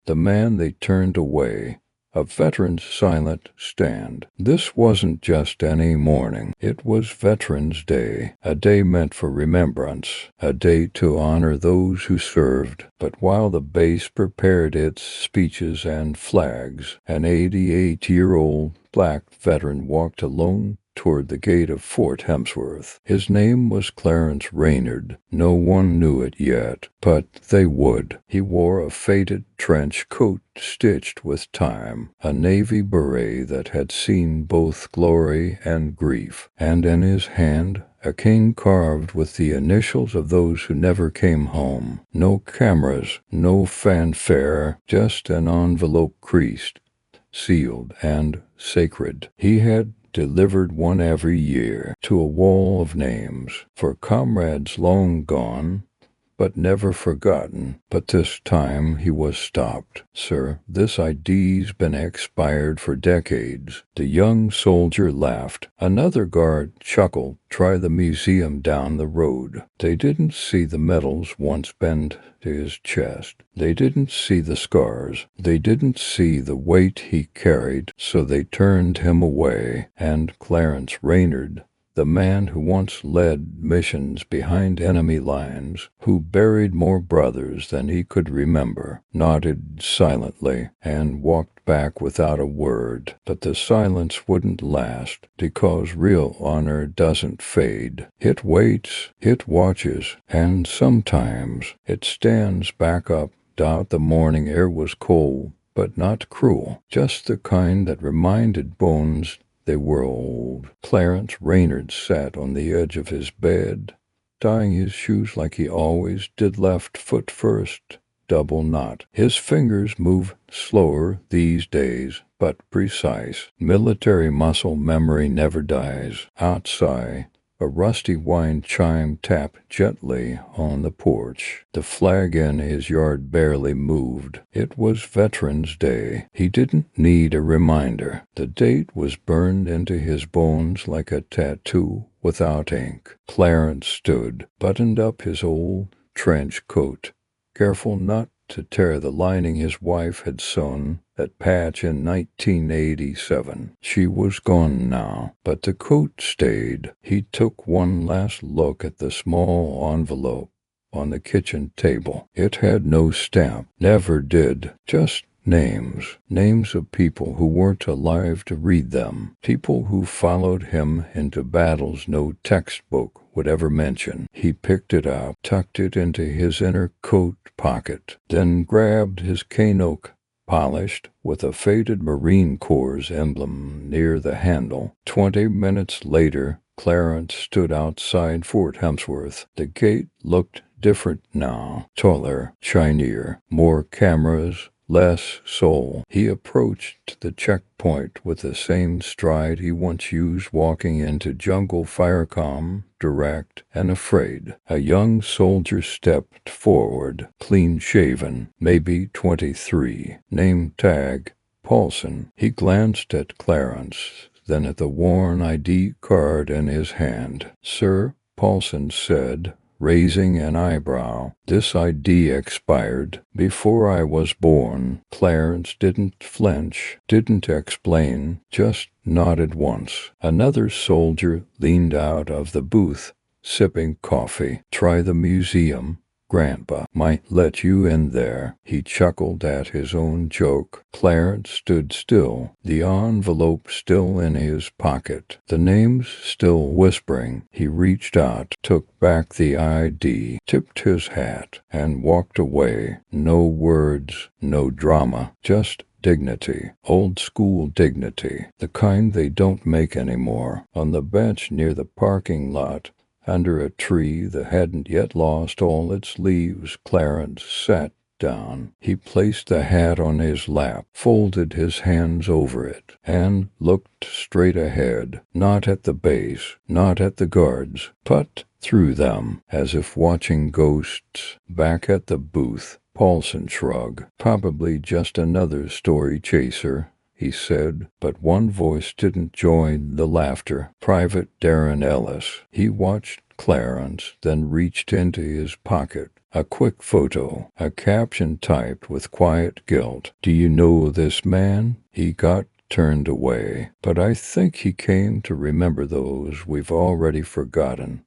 the man they turned away, a veteran's silent stand. This wasn't just any morning. It was Veterans Day, a day meant for remembrance, a day to honor those who served. But while the base prepared its speeches and flags, an 88-year-old black veteran walked alone toward the gate of Fort Hemsworth. His name was Clarence Raynard. No one knew it yet, but they would. He wore a faded trench coat stitched with time, a navy beret that had seen both glory and grief, and in his hand a cane carved with the initials of those who never came home. No cameras, no fanfare, just an envelope creased, sealed, and sacred. He had delivered one every year to a wall of names for comrades long gone but never forgotten. But this time he was stopped. "Sir, this ID's been expired for decades." The young soldier laughed. Another guard chuckled. "Try the museum down the road." They didn't see the medals once bent to his chest. They didn't see the scars. They didn't see the weight he carried, so they turned him away. And Clarence Raynard, the man who once led missions behind enemy lines, who buried more brothers than he could remember, nodded silently and walked back without a word. But the silence wouldn't last, because real honor doesn't fade. It waits, it watches, and sometimes it stands back up. The morning air was cold, but not cruel, just the kind that reminded bones they were old. Clarence Raynard sat on the edge of his bed, tying his shoes like he always did, left foot first, double knot. His fingers move slower these days, but precise. Military muscle memory never dies. Outside, a rusty wine chime tapped gently on the porch. The flag in his yard barely moved. It was Veterans Day. He didn't need a reminder. The date was burned into his bones like a tattoo without ink. Clarence stood, buttoned up his old trench coat, careful not to tear the lining his wife had sewn that patch in 1987. She was gone now, but the coat stayed. He took one last look at the small envelope on the kitchen table. It had no stamp, never did, just names of people who weren't alive to read them, people who followed him into battles no textbook would ever mention. He picked it up, tucked it into his inner coat pocket, then grabbed his cane oak, polished, with a faded Marine Corps emblem near the handle. 20 minutes later, Clarence stood outside Fort Hemsworth. The gate looked different now, taller, shinier, more cameras, less soul. He approached the checkpoint with the same stride he once used walking into jungle fire, calm, direct, and afraid. A young soldier stepped forward, clean-shaven, maybe 23, name tag Paulson. He glanced at Clarence, then at the worn ID card in his hand. "Sir," Paulson said, raising an eyebrow, "this ID expired before I was born." Clarence didn't flinch, didn't explain, just nodded once. Another soldier leaned out of the booth, sipping coffee. "Try the museum. Grandpa might let you in there." He chuckled at his own joke. Clarence stood still, the envelope still in his pocket, the names still whispering. He reached out, took back the ID, tipped his hat, and walked away. No words, no drama, just dignity, old-school dignity, the kind they don't make anymore. On the bench near the parking lot, under a tree that hadn't yet lost all its leaves, Clarence sat down. He placed the hat on his lap, folded his hands over it, and looked straight ahead, not at the base, not at the guards, but through them, as if watching ghosts. Back at the booth, Paulson shrugged. "Probably just another story chaser," he said, but one voice didn't join the laughter. Private Darren Ellis. He watched Clarence, then reached into his pocket, A quick photo, a caption typed with quiet guilt. Do you know this man? He got turned away, but I think he came to remember those we've already forgotten.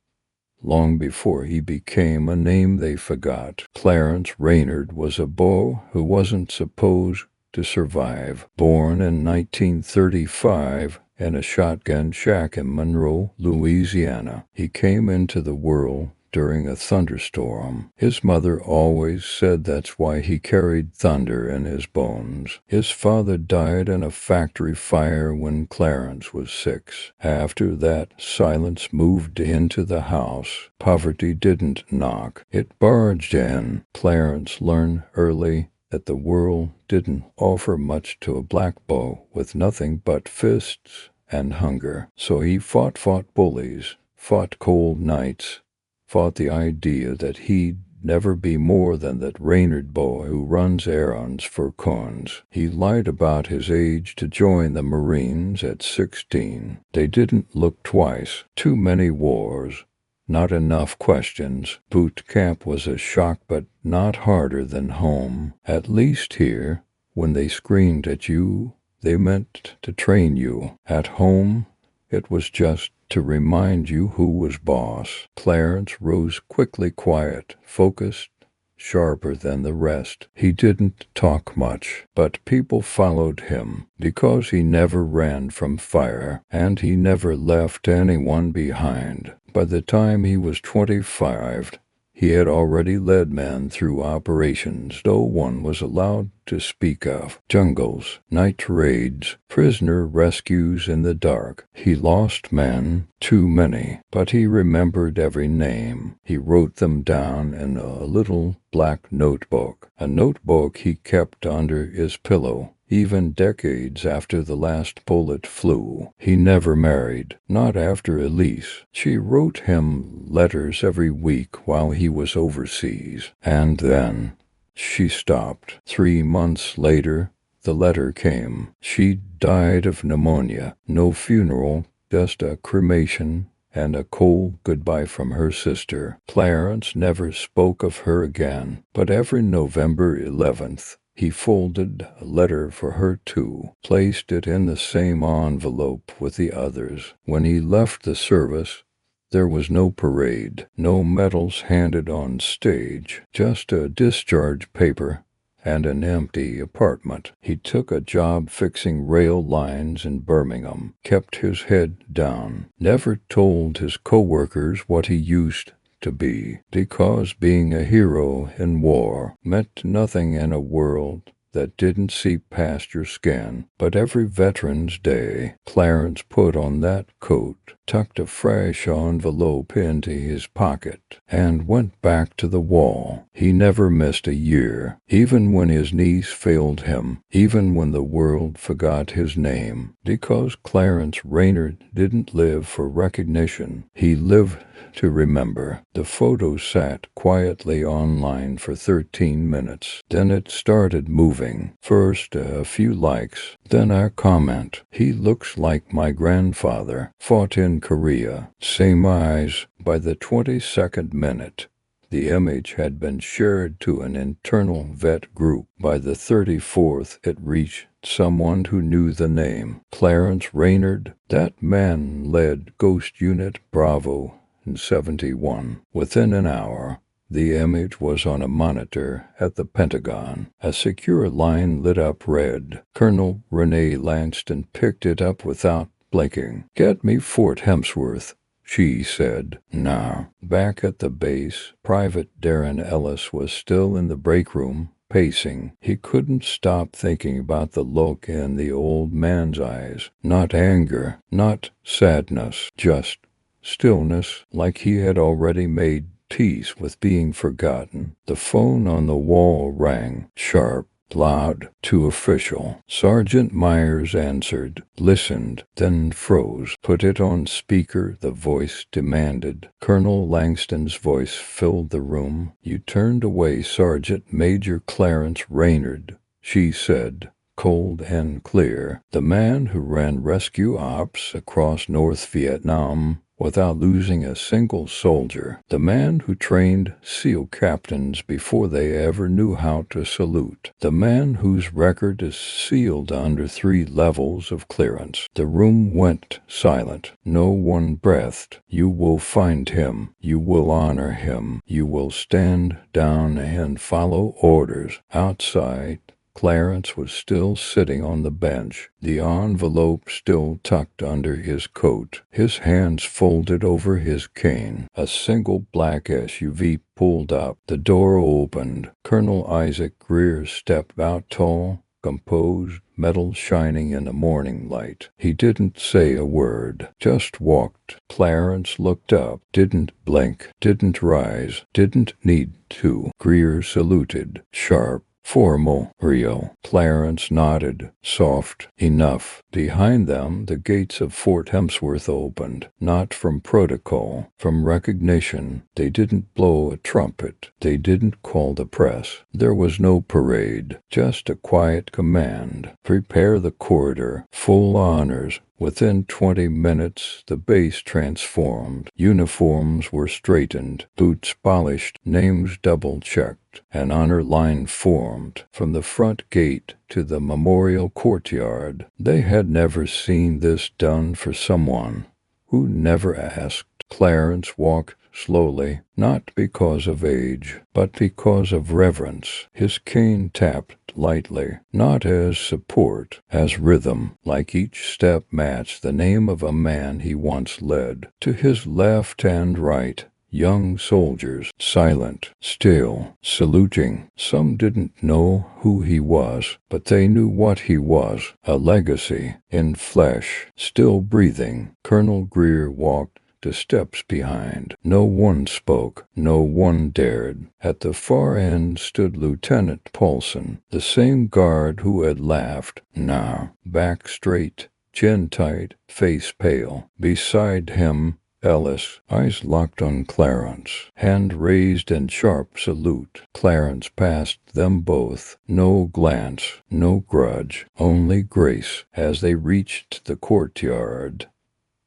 Long before he became a name they forgot, Clarence Raynard was a boy who wasn't supposed to survive. Born in 1935 in a shotgun shack in Monroe, Louisiana, he came into the world during a thunderstorm. His mother always said that's why he carried thunder in his bones. His father died in a factory fire when Clarence was 6. After that, silence moved into the house. Poverty didn't knock, it barged in. Clarence learned early that the world didn't offer much to a black boy with nothing but fists and hunger. So he fought bullies, fought cold nights, fought the idea that he'd never be more than that Raynard boy who runs errands for coons. He lied about his age to join the Marines at 16. They didn't look twice. Too many wars. Not enough questions. Boot camp was a shock, but not harder than home. At least here, when they screamed at you, they meant to train you. At home, it was just to remind you who was boss. Clarence rose quickly, quiet, focused, sharper than the rest. He didn't talk much, but people followed him because he never ran from fire, and he never left anyone behind. By the time he was 25, he had already led men through operations no one was allowed to speak of. Jungles, night raids, prisoner rescues in the dark. He lost men, too many, but he remembered every name. He wrote them down in a little black notebook, a notebook he kept under his pillow. Even decades after the last bullet flew. He never married, not after Elise. She wrote him letters every week while he was overseas. And then she stopped. 3 months later, the letter came. She died of pneumonia. No funeral, just a cremation and a cold goodbye from her sister. Clarence never spoke of her again, but every November 11th, he folded a letter for her too, placed it in the same envelope with the others. When he left the service, there was no parade, no medals handed on stage, just a discharge paper and an empty apartment. He took a job fixing rail lines in Birmingham, kept his head down, never told his coworkers what he used to be, because being a hero in war meant nothing in a world that didn't see past your skin. But every Veterans Day, Clarence put on that coat, tucked a fresh envelope into his pocket, and went back to the wall. He never missed a year, even when his knees failed him, even when the world forgot his name, because Clarence Raynard didn't live for recognition. He lived to remember. The photo sat quietly online for 13 minutes. Then it started moving. First a few likes, then a comment. He looks like my grandfather. Fought in Korea. Same eyes. By the 22nd minute, the image had been shared to an internal vet group. By the 34th, it reached someone who knew the name. Clarence Raynard. That man led Ghost Unit Bravo in 71. Within an hour, the image was on a monitor at the Pentagon. A secure line lit up red. Colonel Renee Lanston picked it up without blinking. "Get me Fort Hemsworth," she said. Nah. Back at the base, Private Darren Ellis was still in the break room, pacing. He couldn't stop thinking about the look in the old man's eyes. Not anger, not sadness, just stillness, like he had already made peace with being forgotten. The phone on the wall rang, sharp, loud, too official. Sergeant Myers answered, listened, then froze. Put it on speaker, the voice demanded. Colonel Langston's voice filled the room. You turned away Sergeant Major Clarence Raynard, she said, cold and clear. The man who ran rescue ops across North Vietnam without losing a single soldier. The man who trained SEAL captains before they ever knew how to salute. The man whose record is sealed under 3 levels of clearance. The room went silent. No one breathed. You will find him. You will honor him. You will stand down and follow orders. Outside, Clarence was still sitting on the bench, the envelope still tucked under his coat, his hands folded over his cane. A single black SUV pulled up. The door opened. Colonel Isaac Greer stepped out, tall, composed, metal shining in the morning light. He didn't say a word, just walked. Clarence looked up, didn't blink, didn't rise, didn't need to. Greer saluted, sharp, formal, real. Clarence nodded, soft, enough. Behind them, the gates of Fort Hemsworth opened, not from protocol, from recognition. They didn't blow a trumpet. They didn't call the press. There was no parade, just a quiet command. Prepare the corridor, full honors. Within 20 minutes, the base transformed. Uniforms were straightened, boots polished, names double-checked. An honor line formed from the front gate to the memorial courtyard. They had never seen this done for someone who never asked. Clarence walked slowly, not because of age, but because of reverence. His cane tapped lightly, not as support, as rhythm, like each step matched the name of a man he once led. To his left and right, young soldiers, silent, still, saluting. Some didn't know who he was, but they knew what he was, a legacy, in flesh, still breathing. Colonel Greer walked the steps behind. No one spoke. No one dared. At the far end stood Lieutenant Paulson, the same guard who had laughed, now, back straight, chin tight, face pale. Beside him, Ellis, eyes locked on Clarence, hand raised in sharp salute. Clarence passed them both. No glance, no grudge, only grace. As they reached the courtyard,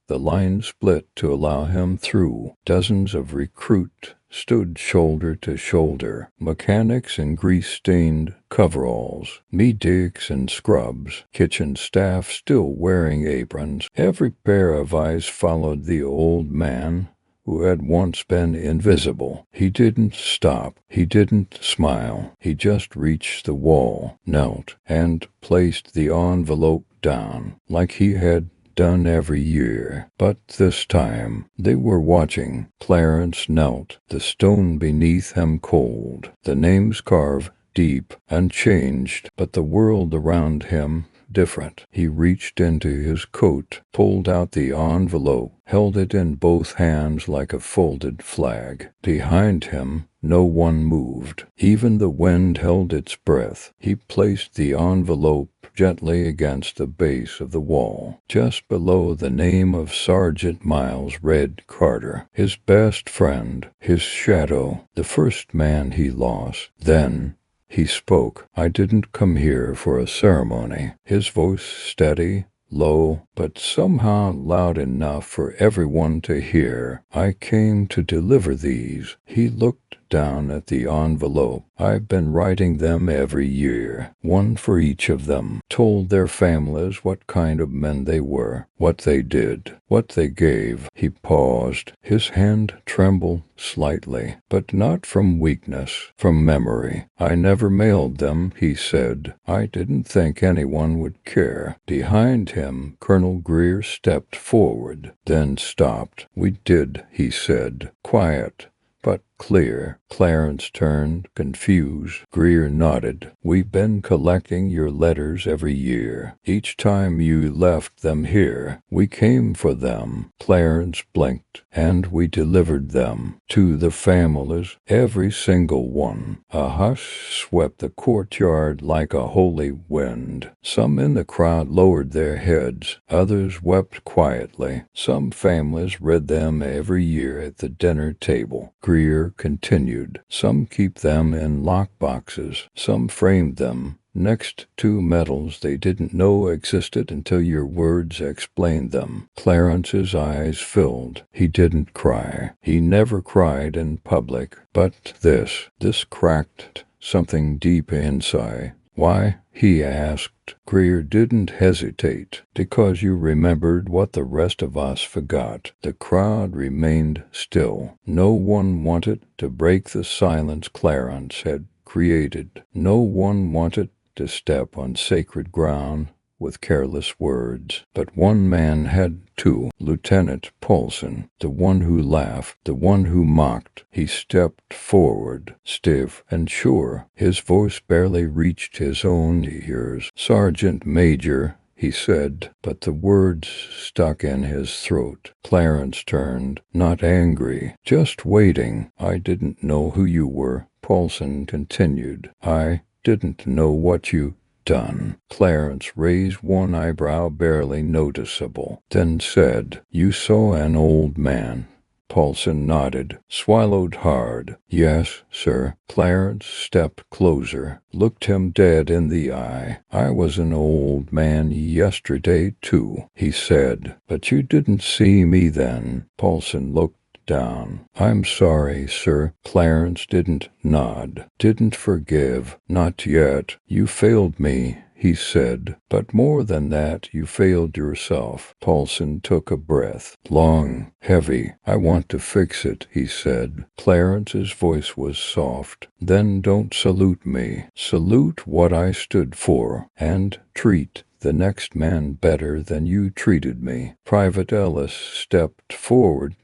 the line split to allow him through. Dozens of recruits stood shoulder to shoulder, mechanics in grease-stained coveralls, medics in scrubs, kitchen staff still wearing aprons. Every pair of eyes followed the old man who had once been invisible. He didn't stop. He didn't smile. He just reached the wall, knelt, and placed the envelope down, like he had done every year. But this time they were watching. Clarence knelt, the stone beneath him cold, the names carved deep, unchanged, but the world around him different. He reached into his coat, pulled out the envelope, held it in both hands like a folded flag. Behind him, no one moved. Even the wind held its breath. He placed the envelope gently against the base of the wall. Just below the name of Sergeant Miles read Carter, his best friend, his shadow, the first man he lost. Then he spoke. I didn't come here for a ceremony. His voice steady, low, but somehow loud enough for everyone to hear. I came to deliver these. He looked down at the envelope. I've been writing them every year, one for each of them. Told their families what kind of men they were, what they did, what they gave. He paused. His hand trembled slightly, but not from weakness, from memory. I never mailed them, he said. I didn't think anyone would care. Behind him, Colonel Greer stepped forward, then stopped. We did, he said, quiet, but clear. Clarence turned, confused. Greer nodded. We've been collecting your letters every year. Each time you left them here, we came for them. Clarence blinked, and we delivered them to the families, every single one. A hush swept the courtyard like a holy wind. Some in the crowd lowered their heads. Others wept quietly. Some families read them every year at the dinner table. Greer continued. Some keep them in lock boxes. Some framed them next to medals they didn't know existed until your words explained them. Clarence's eyes filled. He didn't cry. He never cried in public. But this cracked something deep inside. Why? He asked. Greer didn't hesitate. Because you remembered what the rest of us forgot. The crowd remained still. No one wanted to break the silence Clarence had created. No one wanted to step on sacred ground with careless words. But one man had to. Lieutenant Paulson, the one who laughed, the one who mocked. He stepped forward, stiff and sure. His voice barely reached his own ears. Sergeant Major, he said, but the words stuck in his throat. Clarence turned, not angry, just waiting. I didn't know who you were, Paulson continued. I didn't know what you done. Clarence raised one eyebrow barely noticeable, then said, You saw an old man. Paulson nodded, swallowed hard. Yes, sir. Clarence stepped closer, looked him dead in the eye. I was an old man yesterday, too, he said. But you didn't see me then. Paulson looked down. I'm sorry, sir. Clarence didn't nod, didn't forgive. Not yet. You failed me, he said. But more than that, you failed yourself. Paulson took a breath, long, heavy. I want to fix it, he said. Clarence's voice was soft. Then don't salute me. Salute what I stood for, and treat the next man better than you treated me. Private Ellis stepped forward.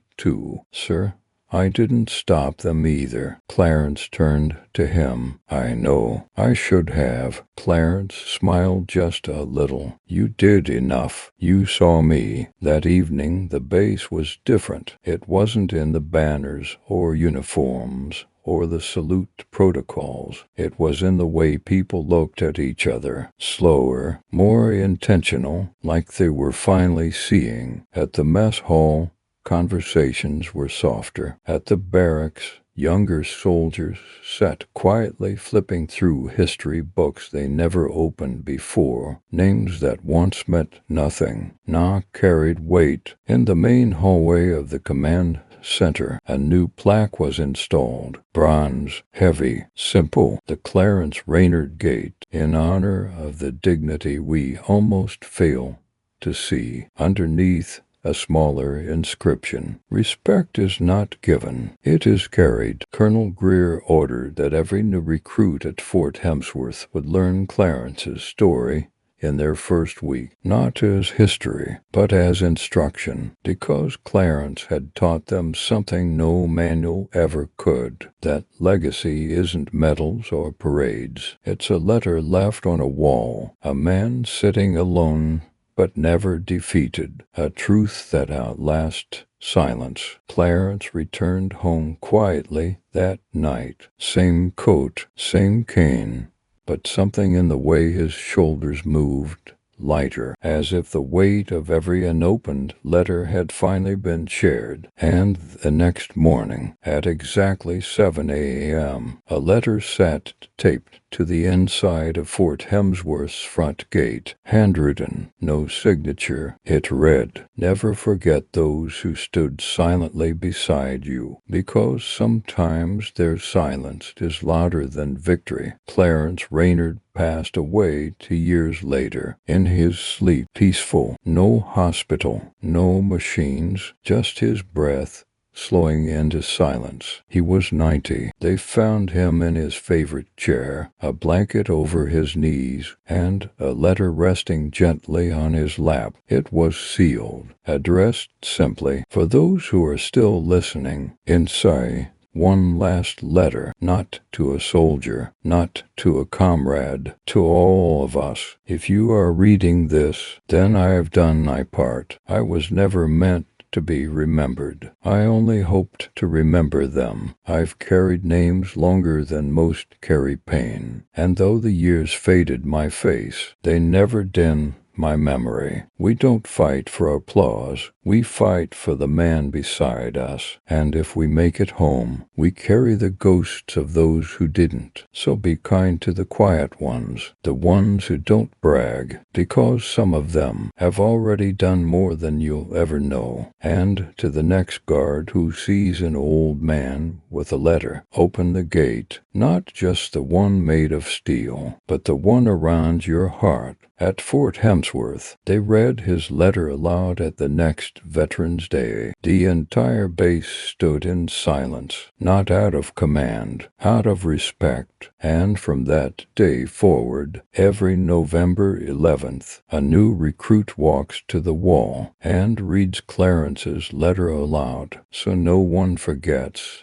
Sir, I didn't stop them either. Clarence turned to him. I know. I should have. Clarence smiled just a little. You did enough. You saw me. That evening the base was different. It wasn't in the banners or uniforms or the salute protocols. It was in the way people looked at each other. Slower, more intentional, like they were finally seeing. At the mess hall, conversations were softer. At the barracks, younger soldiers sat quietly flipping through history books they never opened before. Names that once meant nothing now carried weight. In the main hallway of the command center, a new plaque was installed. Bronze, heavy, simple. The Clarence Raynard Gate, in honor of the dignity we almost fail to see. Underneath, a smaller inscription. Respect is not given. It is carried. Colonel Greer ordered that every new recruit at Fort Hemsworth would learn Clarence's story in their first week, not as history, but as instruction, because Clarence had taught them something no manual ever could, that legacy isn't medals or parades. It's a letter left on a wall, a man sitting alone but never defeated, a truth that outlasts silence. Clarence returned home quietly that night. Same coat, same cane, but something in the way his shoulders moved lighter, as if the weight of every unopened letter had finally been shared. And the next morning, at exactly 7 a.m., a letter sat taped to the inside of Fort Hemsworth's front gate, handwritten, no signature. It read, Never forget those who stood silently beside you, because sometimes their silence is louder than victory. Clarence Raynard passed away 2 years later, in his sleep, peaceful, no hospital, no machines, just his breath slowing into silence. He was 90. They found him in his favorite chair, a blanket over his knees, and a letter resting gently on his lap. It was sealed, addressed simply, For those who are still listening, inside. One last letter, not to a soldier, not to a comrade, to all of us. If you are reading this, then I have done my part. I was never meant to be remembered. I only hoped to remember them. I've carried names longer than most carry pain, and though the years faded my face, they never dim my memory. We don't fight for applause. We fight for the man beside us, and if we make it home, we carry the ghosts of those who didn't. So be kind to the quiet ones, the ones who don't brag, because some of them have already done more than you'll ever know. And to the next guard who sees an old man with a letter, open the gate, not just the one made of steel, but the one around your heart. At Fort Hemsworth, they read his letter aloud at the next Veterans Day. The entire base stood in silence, not out of command, out of respect. And from that day forward, every November 11th, a new recruit walks to the wall and reads Clarence's letter aloud, so no one forgets.